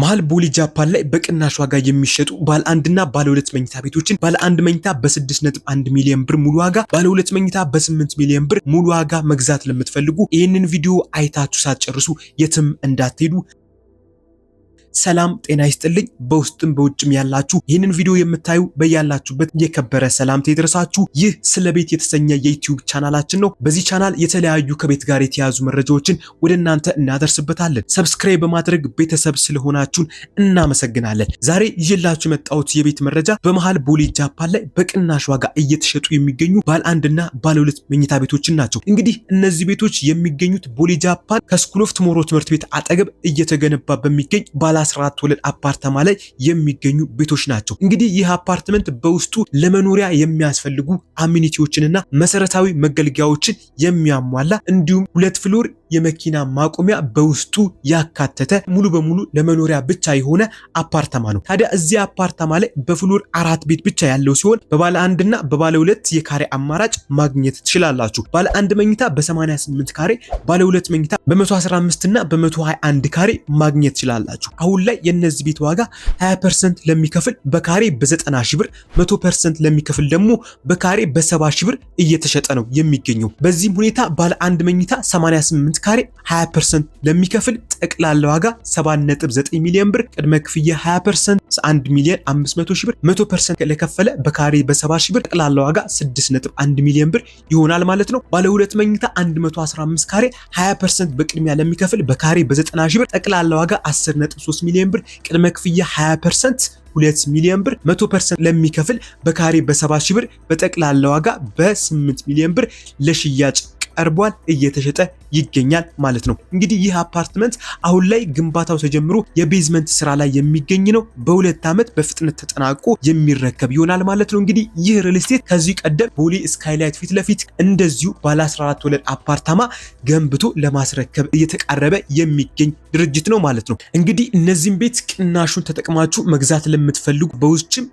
መሃል ቦሌ ጃፓን ላይ በቅናሽ ዋጋ የሚሸጡ ባለ አንድና ባለ ሁለት መኝታ ቤቶችን ባለ አንድ መኝታ በ6.1 ሚሊዮን ብር ሙሉ ዋጋ፣ ባለ ሁለት መኝታ በ8 ሚሊዮን ብር ሙሉ ዋጋ መግዛት ለምትፈልጉ ይህንን ቪዲዮ አይታችሁ ሳትጨርሱ የትም እንዳትሄዱ። ሰላም ጤና ይስጥልኝ። በውስጥም በውጭም ያላችሁ ይህንን ቪዲዮ የምታዩ በያላችሁበት የከበረ ሰላምታ ይድረሳችሁ። ይህ ስለ ቤት የተሰኘ የዩቲዩብ ቻናላችን ነው። በዚህ ቻናል የተለያዩ ከቤት ጋር የተያዙ መረጃዎችን ወደ እናንተ እናደርስበታለን። ሰብስክራይብ በማድረግ ቤተሰብ ስለሆናችሁን እናመሰግናለን። ዛሬ ይዤላችሁ የመጣሁት የቤት መረጃ በመሃል ቦሌ ጃፓን ላይ በቅናሽ ዋጋ እየተሸጡ የሚገኙ ባለ አንድና ባለ ሁለት መኝታ ቤቶችን ናቸው። እንግዲህ እነዚህ ቤቶች የሚገኙት ቦሌ ጃፓን ከስኩል ኦፍ ቱሞሮ ትምህርት ቤት አጠገብ እየተገነባ በሚገኝ ባለ 14 ወለል አፓርታማ ላይ የሚገኙ ቤቶች ናቸው። እንግዲህ ይህ አፓርትመንት በውስጡ ለመኖሪያ የሚያስፈልጉ አሚኒቲዎችንና መሰረታዊ መገልገያዎችን የሚያሟላ እንዲሁም 2 ፍሎር የመኪና ማቆሚያ በውስጡ ያካተተ ሙሉ በሙሉ ለመኖሪያ ብቻ የሆነ አፓርታማ ነው። ታዲያ እዚህ አፓርታማ ላይ በፍሎር 4 ቤት ብቻ ያለው ሲሆን በባለ አንድና በባለ ሁለት የካሬ አማራጭ ማግኘት ትችላላችሁ። ባለ አንድ መኝታ በ88 ካሬ፣ ባለ ሁለት መኝታ በ115 እና በ121 ካሬ ማግኘት ትችላላችሁ። አሁን ላይ የነዚህ ቤት ዋጋ 20% ለሚከፍል በካሬ በ90 ሺህ ብር፣ 100% ለሚከፍል ደግሞ በካሬ በ70 ሺህ ብር እየተሸጠ ነው የሚገኘው። በዚህም ሁኔታ ባለ አንድ መኝታ 88 ካሬ 20% ለሚከፍል ጠቅላላ ዋጋ 7.9 ሚሊዮን ብር፣ ቅድመ ክፍያ 20% 1 ሚሊዮን 500 ሺህ ብር፣ 100% ለከፈለ በካሬ በ70 ሺህ ብር ጠቅላላ ዋጋ 6.1 ሚሊዮን ብር ይሆናል ማለት ነው። ባለ ሁለት መኝታ 115 ካሬ 20% በቅድሚያ ለሚከፍል በካሬ በ90 ሺህ ብር ጠቅላላ ዋጋ 10.3 ሚሊዮን ብር፣ ቅድመ ክፍያ 20% 2 ሚሊዮን ብር፣ 100% ለሚከፍል በካሬ በ70 ሺህ ብር በጠቅላላ ዋጋ በ8 ሚሊዮን ብር ለሽያጭ ቀርቧል፣ እየተሸጠ ይገኛል ማለት ነው። እንግዲህ ይህ አፓርትመንት አሁን ላይ ግንባታው ተጀምሮ የቤዝመንት ስራ ላይ የሚገኝ ነው። በ2 ዓመት በፍጥነት ተጠናቆ የሚረከብ ይሆናል ማለት ነው። እንግዲህ ይህ ሪል ስቴት ከዚህ ቀደም ቦሌ ስካይላይት ፊት ለፊት እንደዚሁ ባለ 14 ወለል አፓርታማ ገንብቶ ለማስረከብ እየተቃረበ የሚገኝ ድርጅት ነው ማለት ነው። እንግዲህ እነዚህን ቤት ቅናሹን ተጠቅማችሁ መግዛት ለምትፈልጉ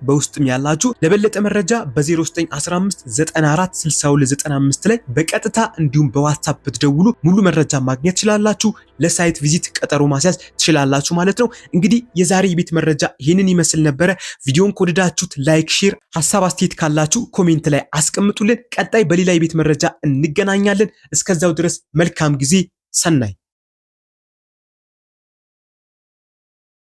በውስጥም ያላችሁ ለበለጠ መረጃ በ0915 94 62 95 ላይ በቀጥታ እንዲሁም በዋትስአፕ ብትደውሉ ሙሉ መረጃ ማግኘት ትችላላችሁ። ለሳይት ቪዚት ቀጠሮ ማስያዝ ትችላላችሁ ማለት ነው። እንግዲህ የዛሬ የቤት መረጃ ይህንን ይመስል ነበረ። ቪዲዮን ከወደዳችሁት ላይክ፣ ሼር፣ ሐሳብ አስተያየት ካላችሁ ኮሜንት ላይ አስቀምጡልን። ቀጣይ በሌላ የቤት መረጃ እንገናኛለን። እስከዛው ድረስ መልካም ጊዜ፣ ሰናይ